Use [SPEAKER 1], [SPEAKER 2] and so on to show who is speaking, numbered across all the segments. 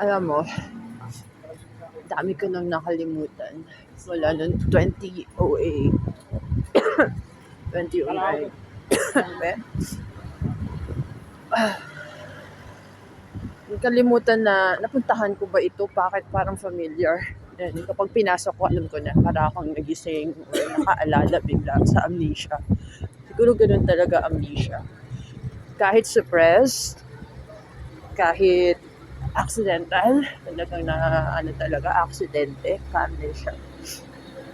[SPEAKER 1] Alam mo, dami ko nang nakalimutan. Wala nung 2008, 2009. Kalimutan na napuntahan ko ba ito? Bakit parang familiar? And kapag pinasok ko, alam ko na para akong nagising or nakaalala bigla sa amnesia. Siguro ganun talaga amnesia. Kahit suppressed, kahit accidental, talagang na ano talaga, aksidente, amnesia.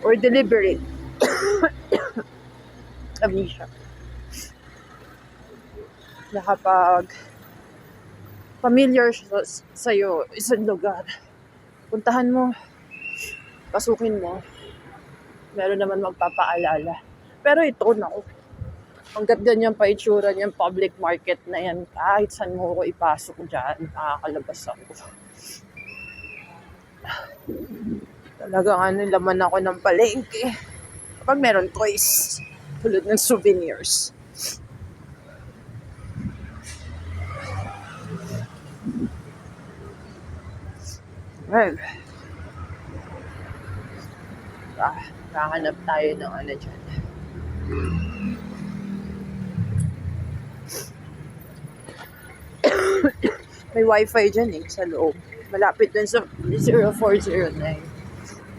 [SPEAKER 1] Or deliberate amnesia. Na kapag familiar sa'yo isang lugar, puntahan mo, pasukin mo, meron naman magpapaalala. Pero ito, naku, hanggat ganyan pa itsura niyang public market na yan, kahit saan mo ko ipasok dyan, nakakalabas ako. Talagang laman ako ng palengke. Kapag meron toys, tulad ng souvenirs. Well, kahanap tayo ng ano dyan. May wifi dyan sa loob. Malapit dun sa 0409.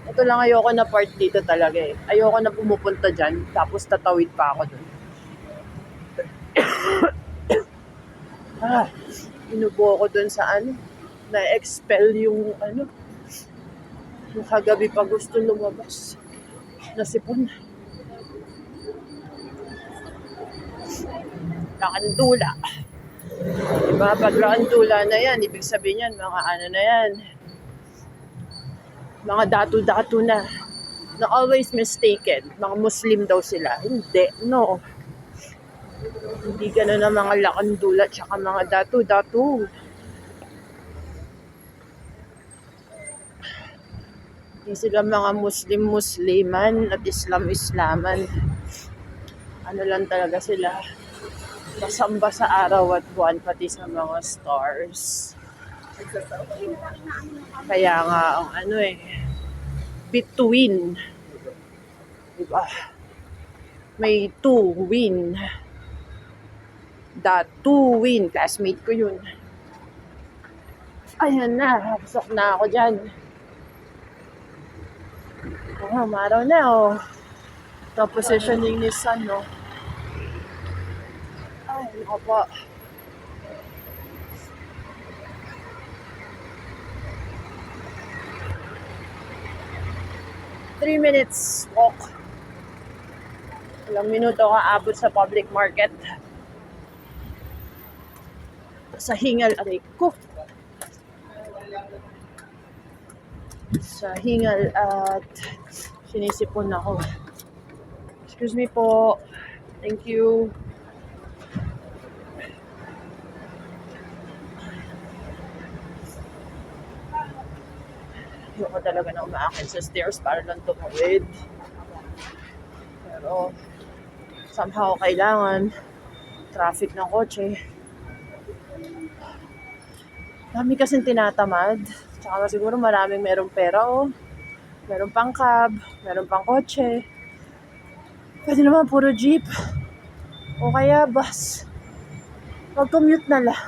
[SPEAKER 1] Ito lang ayoko na part dito talaga Ayoko na pumupunta dyan, tapos tatawid pa ako dun. Inubo ako dun sa na-expel yung yung kagabi pa gusto lumabas. Nasipon. Lakandula. Diba? Pag lakandula na yan, ibig sabihin yan, mga na yan. Mga datu-datu na. Na always mistaken. Mga Muslim daw sila. Hindi. No. Hindi ganun ang mga lakandula tsaka mga datu-datu. Hindi sila mga Muslim-Musliman at Islam-Islaman. Ano lang talaga sila. Masamba sa araw at buwan, pati sa mga stars. Kaya nga, ang between. Diba? May two win. Win. Classmate ko yun. Ayan na, pasok na ako dyan. Maraw na Top positioning ni Sun, Ay, ako po. Three minutes walk. Ilang minuto ka abot sa public market. Sa hingal, aray ko. Sa hingal at sinisipon ako. Excuse me po. Thank you. Ayoko talaga na umaakit sa stairs para lang tumawid. Pero somehow kailangan. Traffic ng kotse. Dami kasing tinatamad. Tsaka siguro maraming merong pera meron pang cab, meron pang kotse. Pwede naman puro jeep. O kaya bus. Mag-commute na lang.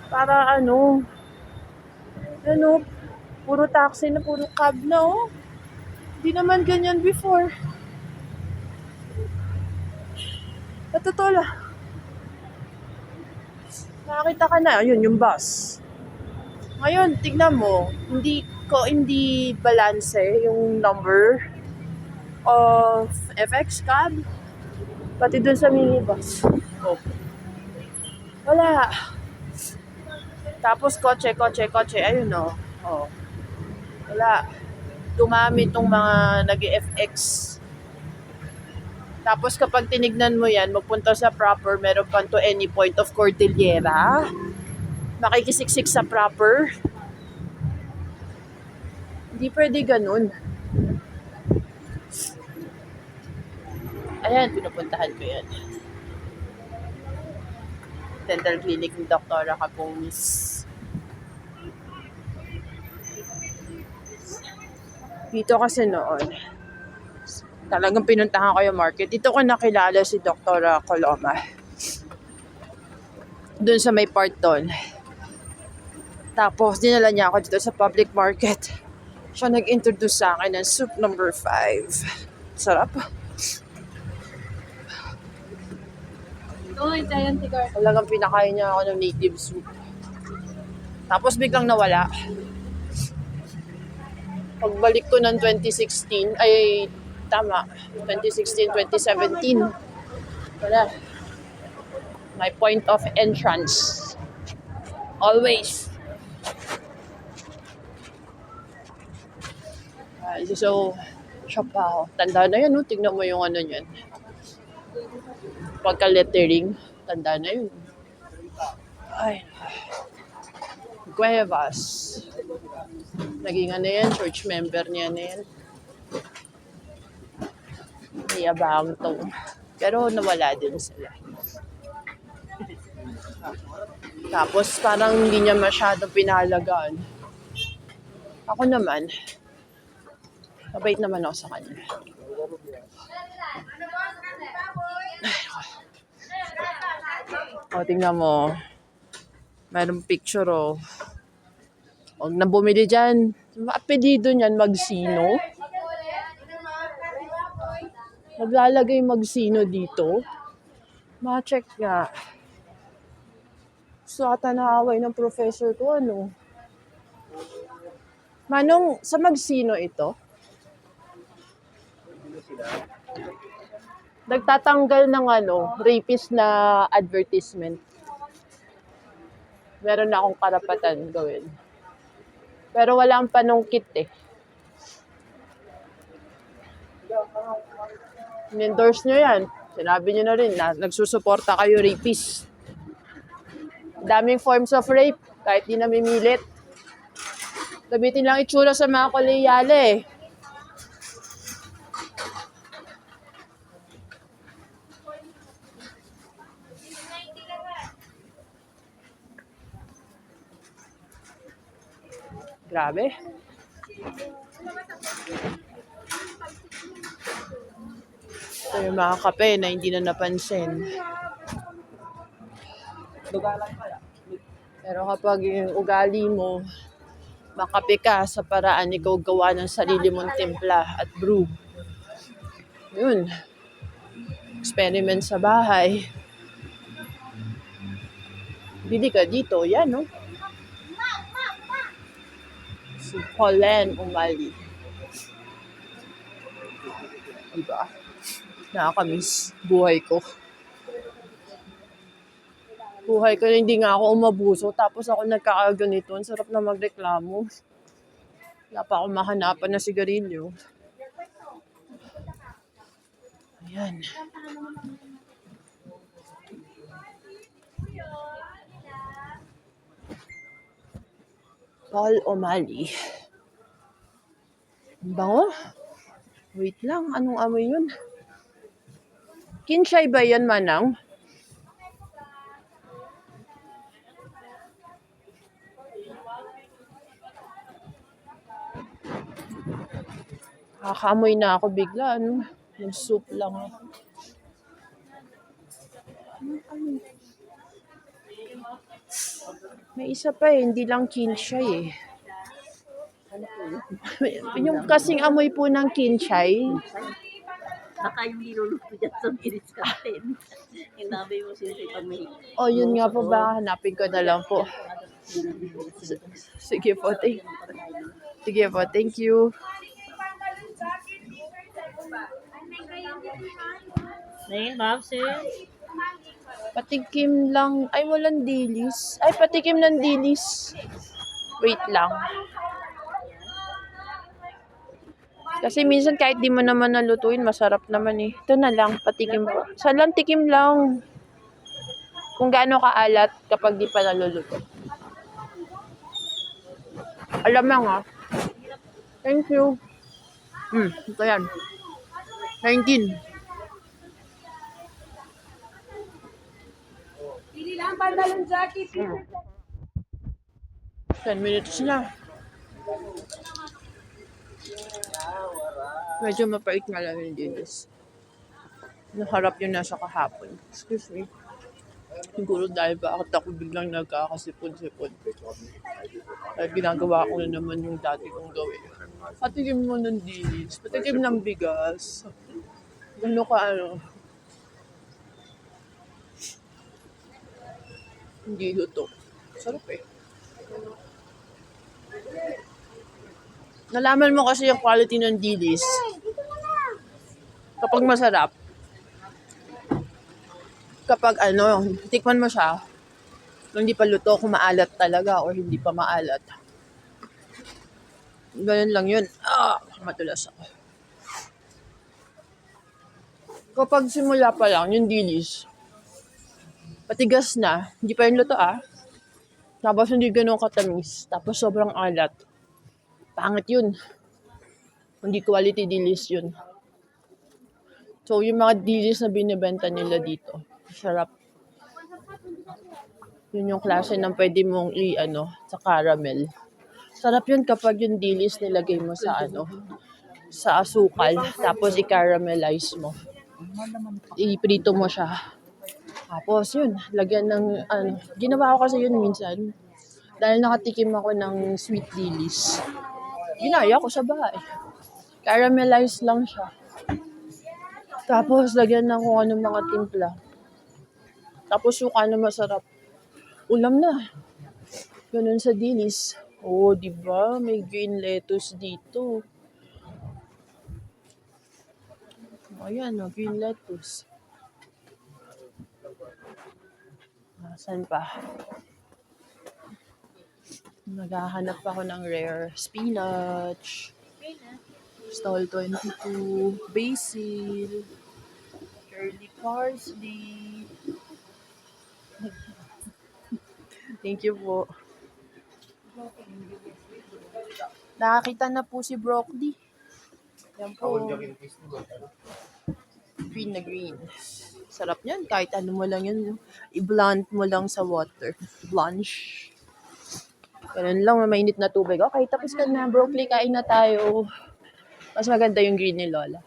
[SPEAKER 1] Para puro taxi na, puro cab na Hindi naman ganyan before. Sa totoo lang. Nakakita ka na, yun yung bus. Ngayon, tignan mo, hindi balanse yung number of FX cab. Pati dun sa minibus. Wala. Tapos kotse. Ayun Wala. Dumami tong mga nag-FX. Tapos kapag tinignan mo yan, magpunta sa proper, meron pa to any point of Cordillera. Makikisiksik sa proper. Hindi pwede ganun. Ayan, pinupuntahan ko yan. dental clinic ni Dr. Kapumis. Dito kasi noon, talagang pinuntahan ko yung market. Dito ko nakilala si Dr. Coloma. Doon sa may part doon. Tapos, dinala niya ako dito sa public market. Siya nag-introduce sa akin ng soup number 5. Sarap. Talagang pinakain niya ako ng native soup. Tapos biglang nawala. Pagbalik ko ng 2016, ay tama, 2016, 2017. Wala. My point of entrance. Always. So, shop pa ako. Tanda na yun, no? Tignan mo yung ano niyan. Pagka-lettering, tanda na yun. Ay. Cuevas. Naging ano yan, church member niya na yan. Iyabang to. Pero nawala din sila. Tapos parang hindi niya masyadong pinahalagaan. Ako naman, mabait naman ako sa kanya. O, tingnan mo. Mayroong picture, oh. Huwag na bumili dyan. Apelido niyan, Magsino. Maglalagay Magsino dito. Ma-check nga. So, ata naaway ng professor ko, ano? Manong, sa Magsino ito? Nagtatanggal ng rapist na advertisement. Meron na akong karapatan gawin. Pero wala ang panungkit eh. In-endorse nyo yan. Sinabi nyo na rin na nagsusuporta kayo rapist. Daming forms of rape, kahit di namimilit. Gamitin lang itsura sa mga koleyale eh. Grabe. Ito yung mga kape na hindi na napansin. Pero kapag yung ugali mo, makape ka sa paraan ikaw gawa ng sarili mong timpla at brew. Yun. Experiment sa bahay. Bili ka dito. Yan, no? Si Pauline Umali. Diba? Nakakamiss buhay ko. Buhay ko na hindi nga ako umabuso. Tapos ako nagkakaganito. Ang sarap na magreklamo. Wala pa akong mahanapan na sigarilyo. Ayan. Paul O'Malley. Ang bango. Wait lang, anong amoy yun? Kinshay ba yan, Manang? Nakakaamoy na ako bigla, ano? Yung soup lang. May isa pa eh, hindi lang kinshay eh. Yung kasing amoy po ng kinshay.
[SPEAKER 2] Baka yung niluluto dyan sa mirit sa atin. Hinabay mo sila pag may...
[SPEAKER 1] Oh, yun nga po ba? Hanapin ko na lang po. Sige po, thank you.
[SPEAKER 2] Ngayon, ma'am, sir.
[SPEAKER 1] Patikim lang. Ay, walang dilis. Ay, patikim ng dilis. Wait lang. Kasi minsan kahit di mo naman nalutuin, masarap naman eh. Ito na lang, patikim po. Salang tikim lang. Kung gaano kaalat kapag di pa naluluto. Alam lang ah. Thank you. Ito yan. 19.
[SPEAKER 3] pantalon jacket.
[SPEAKER 1] 10 minutes na. Medyo mapait nga lang yung dilis. Naharap yung nasa kahapon. Excuse me. Siguro dahil bakit ako biglang nagkakasipon-sipon. Dahil ginagawa ko na naman yung dati kong gawin. Patikim mo ng dilis. Patikim ng bigas. Gano'n ka ano. Hindi luto. Sarap eh. Nalaman mo kasi yung quality ng dilis. Kapag masarap. Kapag ano, tikman mo siya. Kung hindi pa luto, kung maalat talaga or hindi pa maalat. Ganun lang yun. Matulas ako. Kapag simula pa lang, yung dilis, patigas na. Hindi pa yung luto Tapos hindi ganun katamis. Tapos sobrang alat. Pangit yun. Hindi quality dilis yun. So, yung mga dilis na binibenta nila dito, sarap. Yun yung klase ng pwede mong sa caramel. Sarap yun kapag yung dilis nilagay mo sa sa asukal. Tapos i-caramelize mo. Iprito mo siya. Tapos yun, lagyan ng ginawa ko kasi yun minsan. Dahil nakatikim ako ng sweet dilis. Ginaya ko sa bahay. Caramelize lang siya. Tapos lagyan ng kung anong mga timpla. Tapos suka na masarap. Ulam na. Ganun sa dilis. Diba? May green lettuce dito. Ayan, green lettuce. Saan pa? Naghahanap ako ng rare spinach. Stall 22. Basil. Curly parsley. Thank you po. Nakakita na po si broccoli. Yan po. Green na green. Sarap yan. Kahit ano mo lang yun. I-blunt mo lang sa water. Blanch. Ganun lang. Mainit na tubig. Okay, tapos ka na. Broccoli, kain na tayo. Mas maganda yung green ni Lola.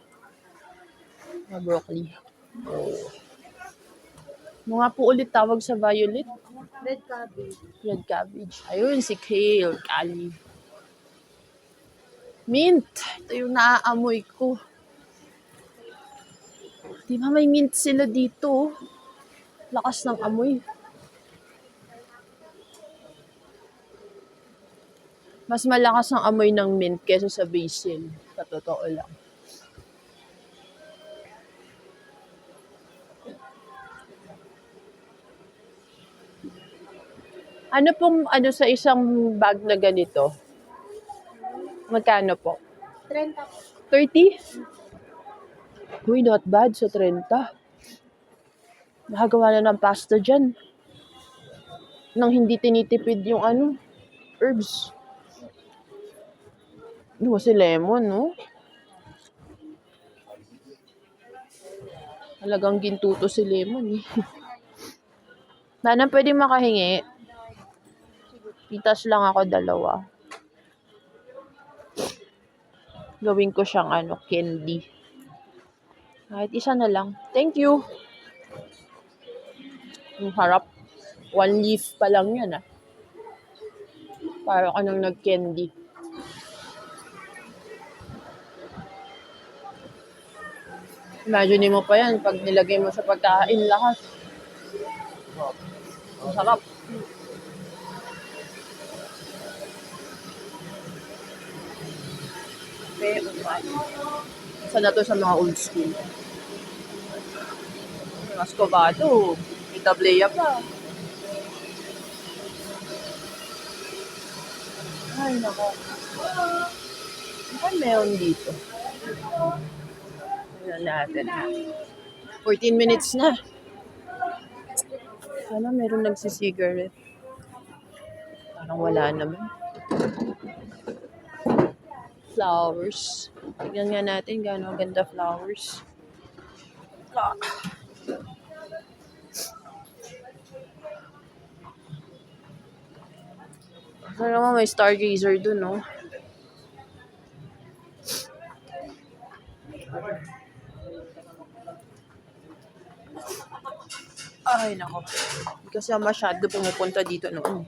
[SPEAKER 1] Broccoli. Mga po ulit tawag sa violet.
[SPEAKER 3] Red cabbage.
[SPEAKER 1] Red cabbage. Ayun, si kale. Kali. Mint. Ito yung naaamoy ko. Di ba may mint sila dito? Lakas ng amoy. Mas malakas ang amoy ng mint kesa sa basil. Sa totoo lang. Ano pong sa isang bag na ganito? Magkano po?
[SPEAKER 3] 30.
[SPEAKER 1] 30? Uy, not bad sa 30. Nakagawa na ng pasta dyan. Nang hindi tinitipid yung herbs. Si lemon, no? Talagang gintuto si lemon, eh. Nanang pwedeng makahingi. Pitas lang ako 2. Gawin ko siyang candy. Kahit isa na lang. Thank you. Ang harap. 1 leaf pa lang yan, Para ka nang nag-candy. Imagine mo pa yan pag nilagay mo sa pagkain lahat. Ang sarap. Isa na to sa mga old school. Mascovado. Itablea pa. Ay, nako. Ano meron dito? Ayan natin. 14 minutes na. Sana meron nagsisigaret. Parang wala naman. Flowers. Tignan nga natin gaano ganda flowers. Sana naman may stargazer dun, no? Ay, nako. Hindi kasi ako masyado pumupunta dito noon.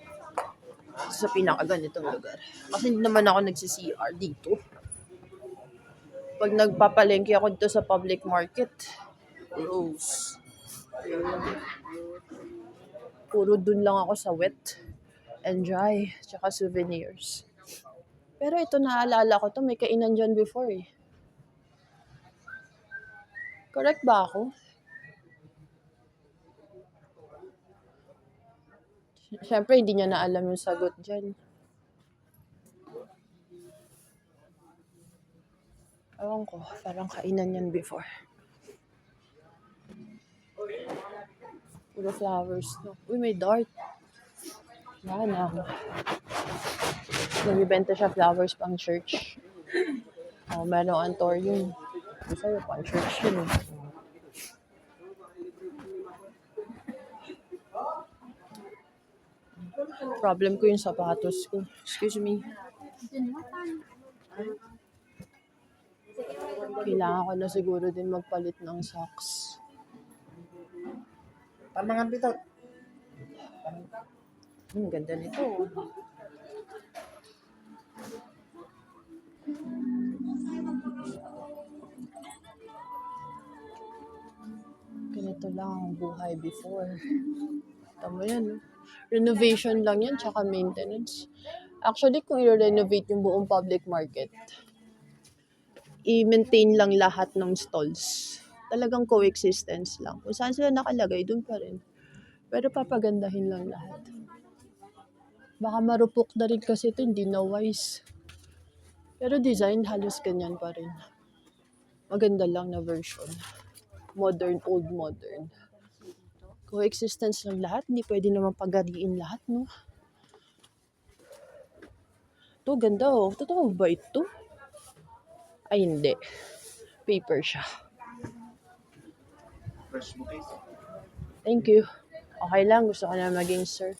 [SPEAKER 1] Sa pinakaganitong lugar. Kasi hindi naman ako nagsi-CR dito. Pag nagpapalengke ako dito sa public market, gross. Puro dun lang ako sa wet and dry, tsaka souvenirs. Pero ito naalala ko to, may kainan dyan before eh. Correct ba ako? Siyempre, hindi niya na alam yung sagot dyan. Ewan ko, parang kainan yan before. Puro flowers, no? Uy, may dart. Yan na. Nagbibenta siya flowers pang church. Oh, meron antorium. Gusto sa'yo, pang church yun. Problem ko yung sapatos ko. Excuse me. Kailangan ko na siguro din magpalit ng socks.
[SPEAKER 4] Pamangan bitaw.
[SPEAKER 1] Ganda nito. Ganito lang ang buhay before. Tama yan, no? Renovation lang yan, tsaka maintenance. Actually, kung i-renovate yung buong public market, i-maintain lang lahat ng stalls. Talagang coexistence lang. Kung saan sila nakalagay, dun pa rin. Pero papagandahin lang lahat. Baka marupok na rin kasi ito, hindi na wise. Pero design, halos ganyan pa rin. Maganda lang na version. Modern, old modern. Coexistence ng lahat, hindi pwede naman pagariin lahat, no? Ito, ganda oh. Totoo ba ito? Ay, hindi. Paper siya.
[SPEAKER 4] Fresh bouquet.
[SPEAKER 1] Thank you. Okay lang, gusto ko na maging sir.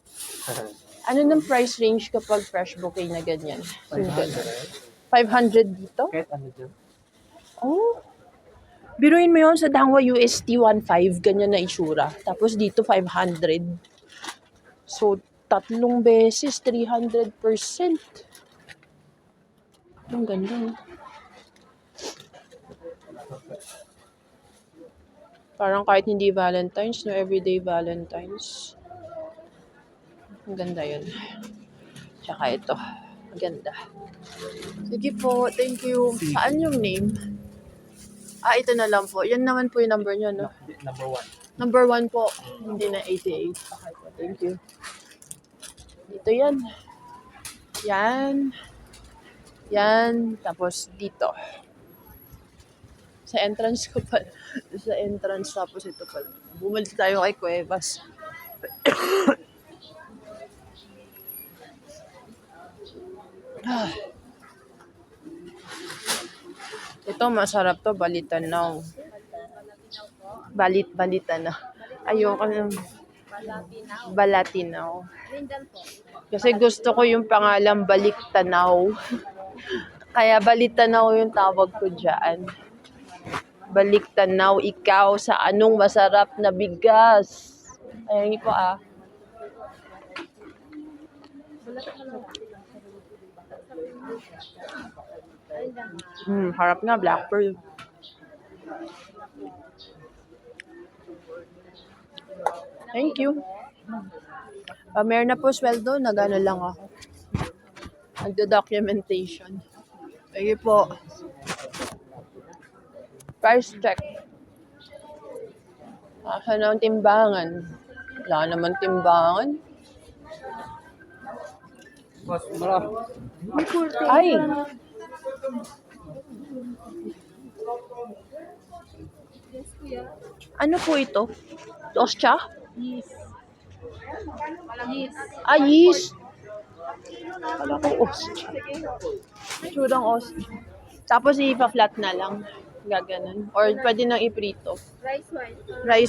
[SPEAKER 1] Ano ng price range kapag fresh bouquet na ganyan? 500 dito?
[SPEAKER 4] Kahit ano dyan.
[SPEAKER 1] Oh. Biruin mo yun sa Dangwa UST 1.5, ganyan na itsura. Tapos dito 500. So, 3 beses, 300%. Ang ganda, no? Parang kahit hindi Valentine's, no? Everyday Valentine's. Ang ganda yun. Tsaka ito. Maganda. Sige po, thank you. Saan yung name? Ah, ito na lang po. Yan naman po yung number nyo, no?
[SPEAKER 4] Number 1.
[SPEAKER 1] Number 1 po. Hindi na 88. Okay po, thank you. Dito yan. Yan. Yan. Tapos dito. Sa entrance ko pa. Sa entrance, tapos ito pa. Bumalik tayo kay Cuevas. Ito, masarap to. Balitanaw. Balitanaw. Ayoko ng Balatinaw. Kasi gusto ko yung pangalan Baliktanaw. Kaya Balitanaw yung tawag ko dyan. Baliktanaw ikaw sa anong masarap na bigas. Ayan po ah. Harap nga, black pearl. Thank you. Meron na po sweldo, nag-ano lang ako. Nagdo-documentation. Sige po. Price check. Asa na ang timbangan? Wala naman timbangan.
[SPEAKER 4] Boss, mara.
[SPEAKER 1] Ay! Ano po ito? Ostya?
[SPEAKER 3] Yes. Yes.
[SPEAKER 1] Ah, yeast. Kala ko ostya. Surang ostya. Tapos ipa-flat na lang. Gaganon. Or pwede nang iprito.
[SPEAKER 3] Rice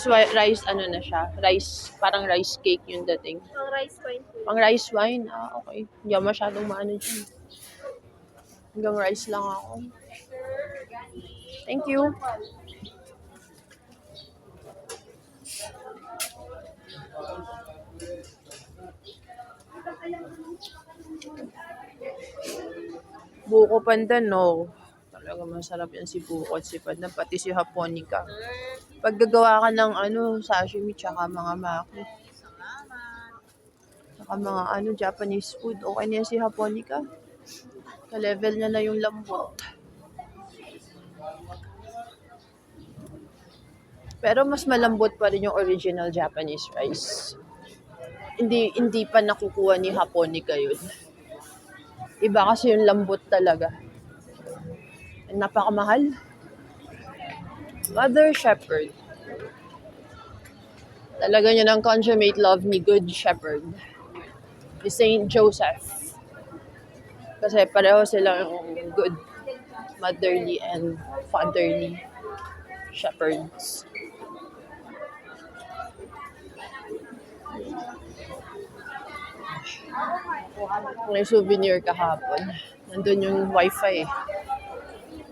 [SPEAKER 3] wine.
[SPEAKER 1] Rice, ano na siya? Rice, parang rice cake yung dating.
[SPEAKER 3] Pang rice wine po.
[SPEAKER 1] Pang rice wine, okay. Hindi ako masyadong maano dyan. Hanggang rice lang ako. Thank you. Buko pandan, no. Talaga masarap yan si buko at si pandan, pati si japonica. Pag gagawa ka ng sashimi tsaka mga maki. Tsaka mga Japanese food, okay na yan si japonica. Ka-level niya na yung lambot. Pero mas malambot pa rin yung original Japanese rice. Hindi pa nakukuha ni japonica yun. Iba kasi yung lambot talaga. Napakamahal. Mother Shepherd. Talaga yun ang consummate love ni Good Shepherd. Ni Saint Joseph. Kasi pareho silang good motherly and fatherly shepherds. May souvenir kahapon. Nandun yung wifi eh.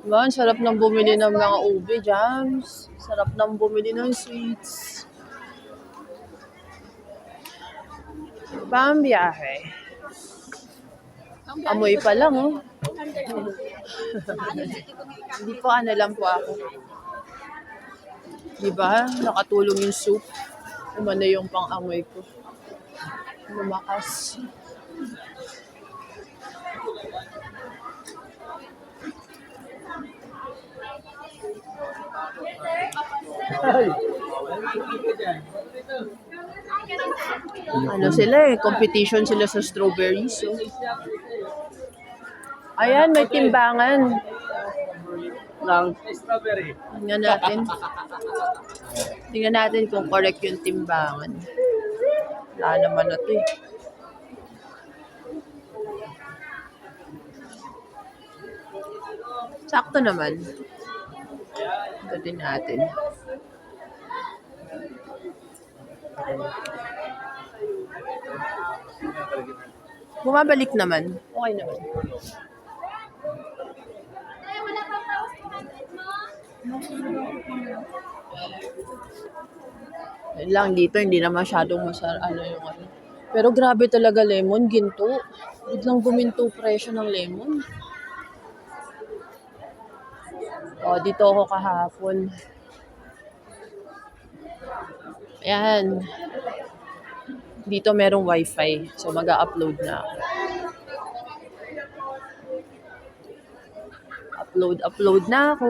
[SPEAKER 1] Diba? Ang sarap ng bumili ng mga ube jams. Sarap ng bumili ng sweets. Pambiyahe. Amoy pa lang, oh. Hindi po, lang po ako. Diba? Nakatulong yung soup. Umano yung pang-amoy ko. Lumakas. Sila eh, competition sila sa strawberries. So. Ayan, may timbangan.
[SPEAKER 4] Lang. Strawberry.
[SPEAKER 1] Tingnan natin kung correct yung timbangan. Wala naman na ito eh. Sakto naman. Ito din natin. Bumabalik naman. Okay naman. Yun lang dito, hindi na masyadong yung ano. Pero grabe talaga lemon, ginto. Biglang guminto presyo ng lemon. Dito ako kahapon. Ayan. Dito merong wifi. So mag-a-upload na ako. Upload na ako.